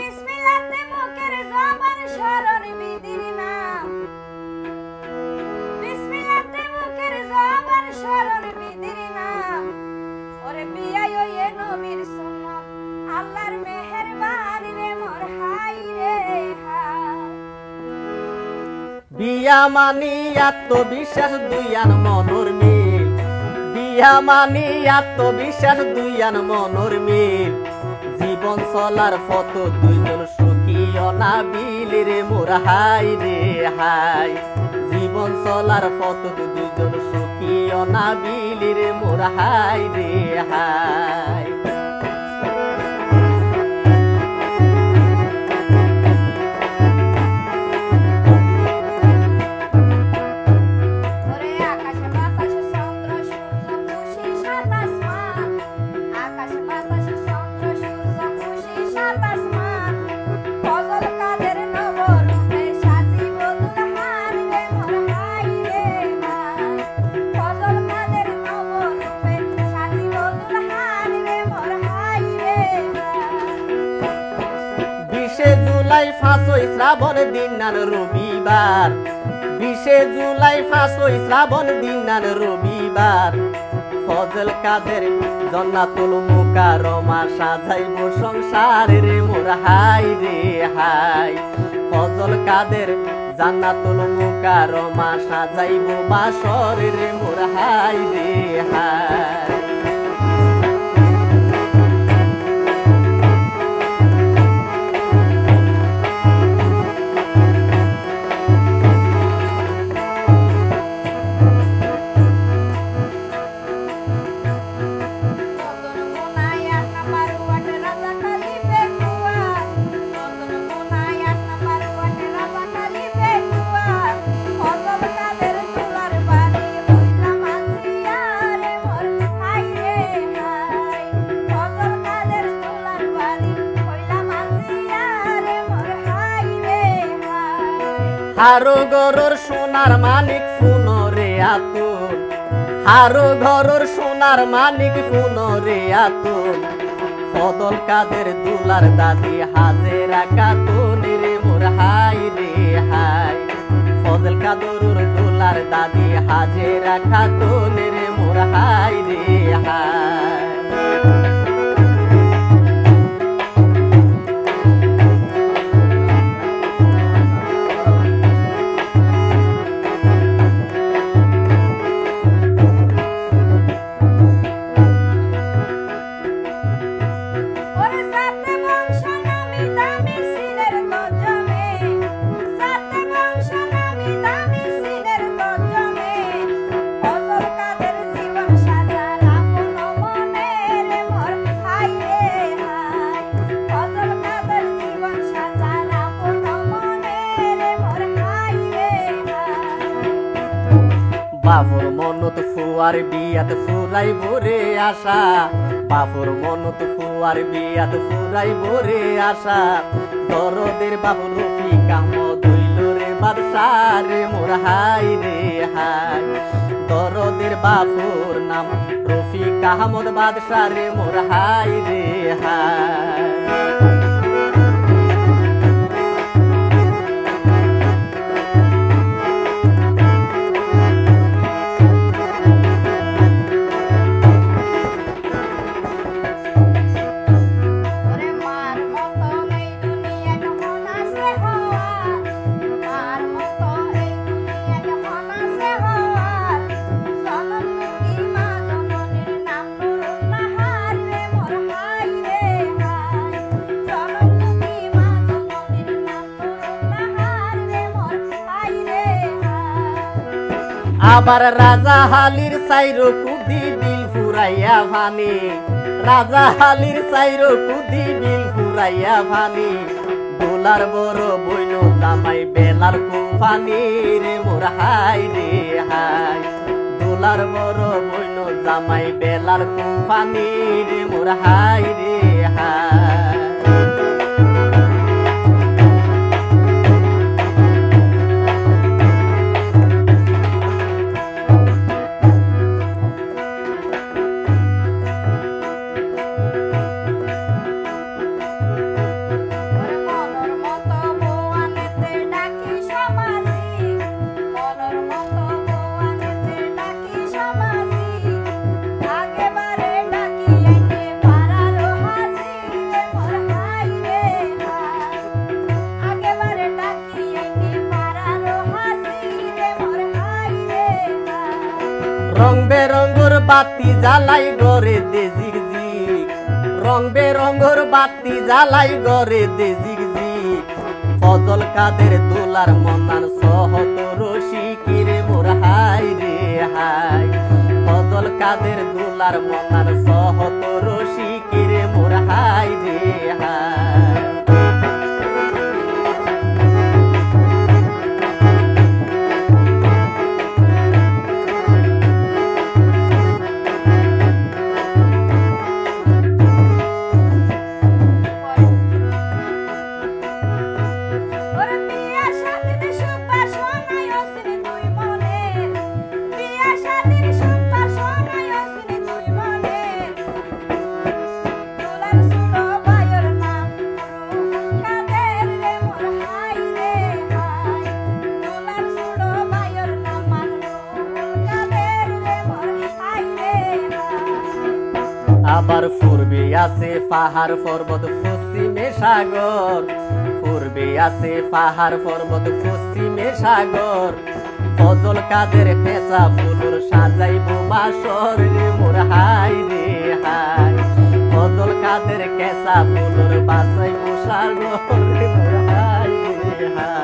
বিসমিল্লাতে মুখের জবান স্মরণ বিধির নাম বিসমিল্লাতে মুখের জবান স্মরণ বিধির নাম ওরে বিয়াই ওয়ে নবীর সুন্নাত আল্লাহর মেহেরবানি রে মোর হাই রে হাই বিয়া মানি আত্মবিশ্বাস দুইয়ান মনোর মিল বিয়া মানি আত্মবিশ্বাস দুইয়ান মনোর মিল জীবন চলার পথ দুইজন সুখী অনাবিল রে মোর হাই রে হাই জীবন চলার পথ দুইজন সুখী অনাবিল রে মোর হাই রে হাই জুলাই 5 শ্রাবণ দিনান রবিবার 20 জুলাই 5 শ্রাবণ দিনান রবিবার ফজল কাদের জান্নাতুল মুকাররমা সাজাইব সংসার রে মোর হাই রে হাই ফজল কাদের জান্নাতুল মুকাররমা সাজাইব বাসর রে মোর হাই রে হাই হারো ঘরর সোনার মানিক ফুনরে আতুল হারো ঘরর সোনার মানিক ফুনরে আতুল ফজল কাদের দুলার দাদি হাজেরা খাতুন রে মোর হাই রে হাই ফজল কাদরুর দুলার দাদি হাজেরা খাতুন রে মোর হাই রে হাই বাবুর মনত ফুয়ার বিয়াত ফুরাই ভরে আশা বাবুর মনত ফুয়ার বিয়াত ফুরাই ভরে আশা দরদের বাবু রফিক আহমদ হইল রে বাদশাহ রে মোর হাই রে হাই দরদের বাবুর নাম রফিক আহমদ বাদশাহ রে মোর হাই রে হাই আবার রাজা হালির সাইরো কুদি বিল ফুরাইয়া ভানি রাজা হালির সাইরো কুদি বিল ফুরাইয়া ভানি দোলার বড় বইন জামাই বেলার কুফানি রে মোর হাই রে হাই দোলার বড় বইন জামাই বেলার কুফানি রে মোর হাই রে হাই বাতি জ্বালাই গরে দে জিগজিগ, রং বেরঙের বাতি জ্বালাই গরে দে জিগজিগ। ফজল কাদের দুলার মনান সহতর শিকিরে মোর হাই রে হাই। ফজল কাদের দুলার মনার সহতর শিকিরে মোর হাই রে হাই। আবার পূর্বে আছে পাহাড় পর্বত পশ্চিমে সাগর, পূর্বে আছে পাহাড় পর্বত পশ্চিমে সাগর। ফজল কাদের পেঁচা ফুলুর সাজাইব বাসর রে মোর হাই রে হাই। ফজল কাদের কেঁচা ফুলুর বাসাইব সাগর রে মোর হাই রে হাই।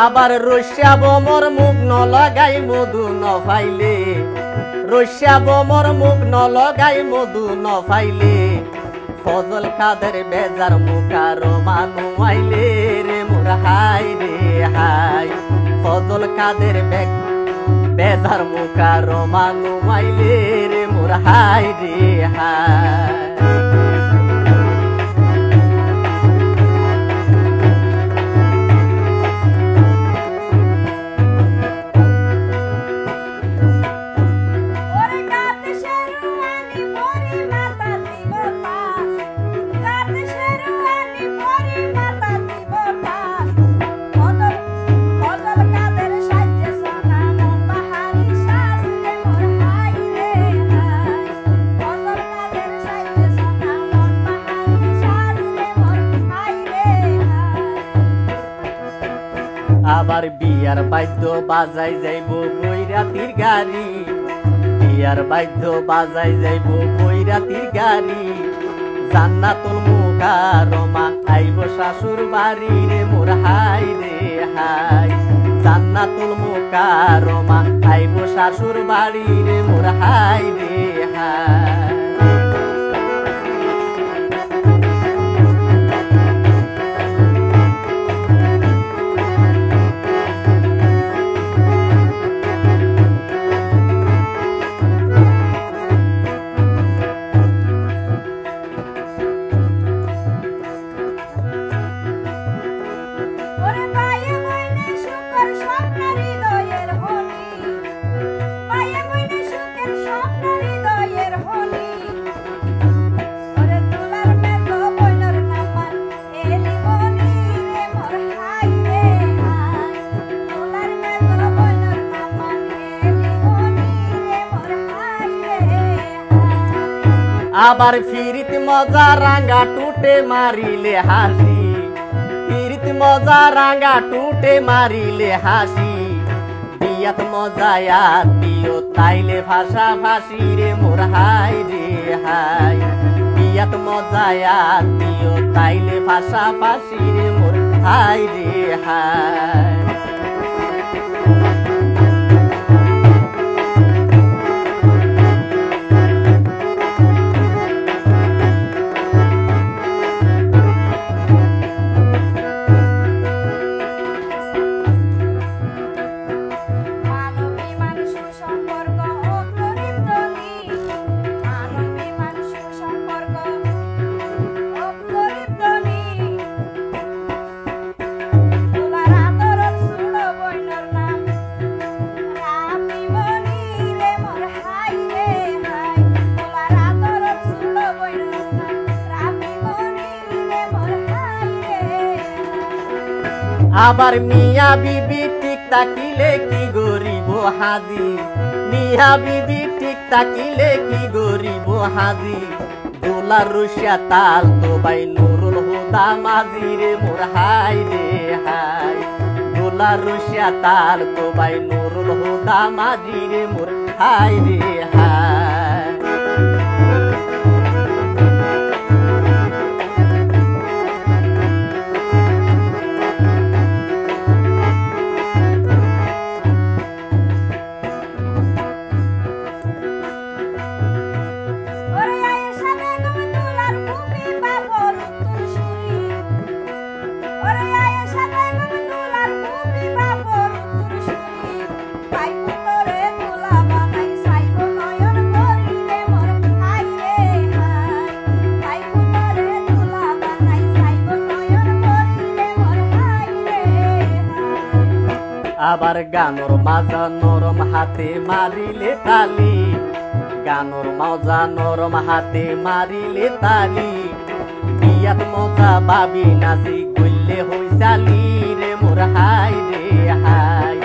আবার রস্যা বমর মুখ ন লগাই মধু ন ফাইলে, রস্যা বমর মুখ ন লগাই মধু ন ফাইলে। ফজল কাদের বেজার মুখার মানু আইলে রে মোর হাই রে হাই। ফজল কাদের বেজার মুখার মানু আইলে রে মোর হাই রে হাই। আবার বিয়ার বাদ্য বাজাই যাইব বৈরাতির গাড়ি, বিয়ার বাদ্য বাজাই যাইব বৈরাতির গাড়ি। জান্নাতুল মুকাররমা আইব শাশুর বাড়ি রে মোর হাই রে হাই। জান্নাতুল মুকাররমা আইব শাশুর বাড়ি রে মোর হাই রে হাই। আবার ফিরিত মজা রাঙ্গা টুটে মারিলে হাসি, ফিরিত মজা রাঙ্গা টুটে মারিলে হাসি। বিয়াত মজায়া দিও তাইলে ভাষা ফাঁসি রে মোর হাই রে হাই। বিয়াত মজায়া দিও তাইলে ভাষা ফাঁসি রে মোর হাই রে হাই। মানবী মানুষ সম্পর্ক ও গরিব ধনী, মানবী মানুষ আবার মিয়া বিবি ঠিক তাকিলে কি গরিব হাজি, মিয়া বিবি ঠিক তাকিলে কি গরিব হাজি, দোলার রুশিয়া তাল তো বাই নুরুল হুদা মাঝি রে মোর হাই রে হাই, দোলার রুশিয়া তাল তো বাই নুরুল হুদা মাঝি রে মোর হাই রে হাই। আবার গানোর মাজা নরম হাতে মারিলে তালি, গানোর মাজা নরম হাতে মারিলে তালি, বিয়াত মজা বাবি নাচি গইলে হইসালি রে মোর হাই রে হাই,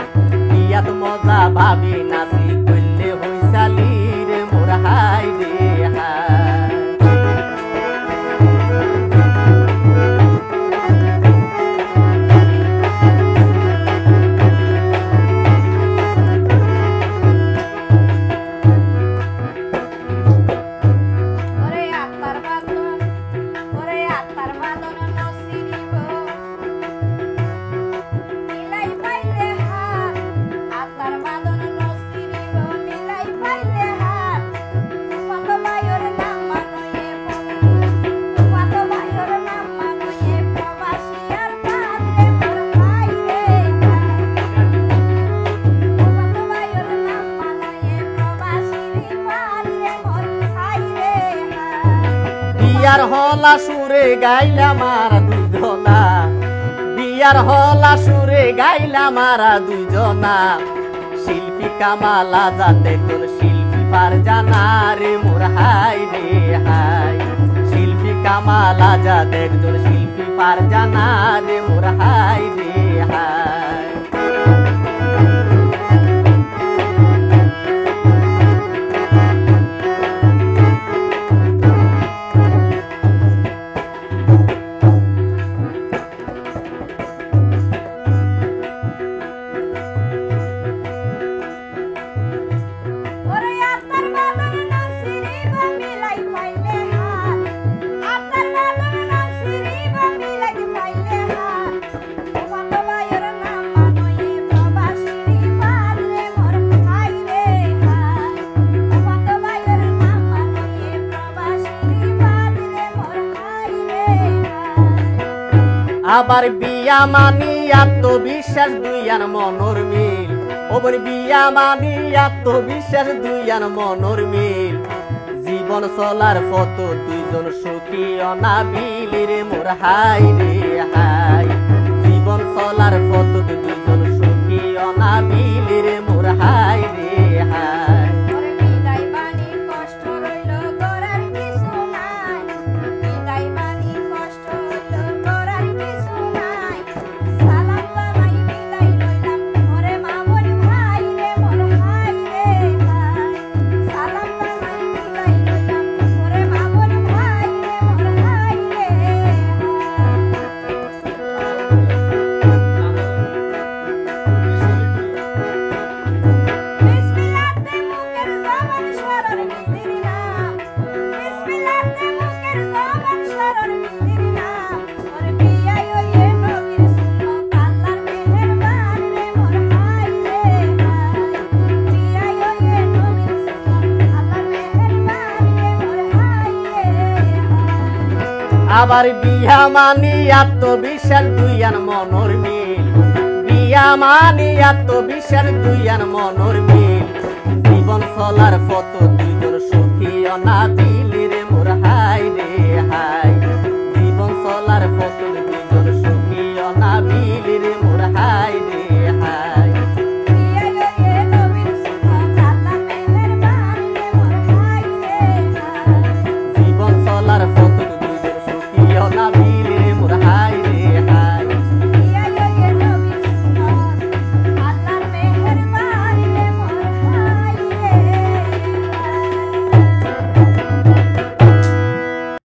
বিয়াত মজা বাবি নাচি গইলে হইসালি রে মোর হাই রে হাই। বিয়ার হলা সুরে গাইলা মারা দুইজনা, বিয়ার হলা সুরে গাইলা মারা দুইজনা, শিল্পী কামালা যাতে তোর শিল্পী ফারজানা রে মোর হাই রে হাই, শিল্পী কামালা যাতে তোর শিল্পী ফারজানা রে মোর হাই রে হাই। আবার বিয়া মানি আত্মবিশ্বাস দুইয়ার মনোর মিল, ওবর বিয়া মানি আত্মবিশ্বাস দুইয়ার মনোর মিল, জীবন চলার পথ দুইজন সুখী অনাবিল রে মোর হাই রে হাই, জীবন চলার পথ দুইজন সুখী অনাবিল রে মোর হাই রে হাই। আবার বিয়া মানি আত্মবিশ্বাস দুইয়ার মনোর মিল, বিয়া মানি আত্মবিশ্বাস দুইয়ার মনোর মিল, জীবন চলার পথ দুইজন সুখী অনাবিল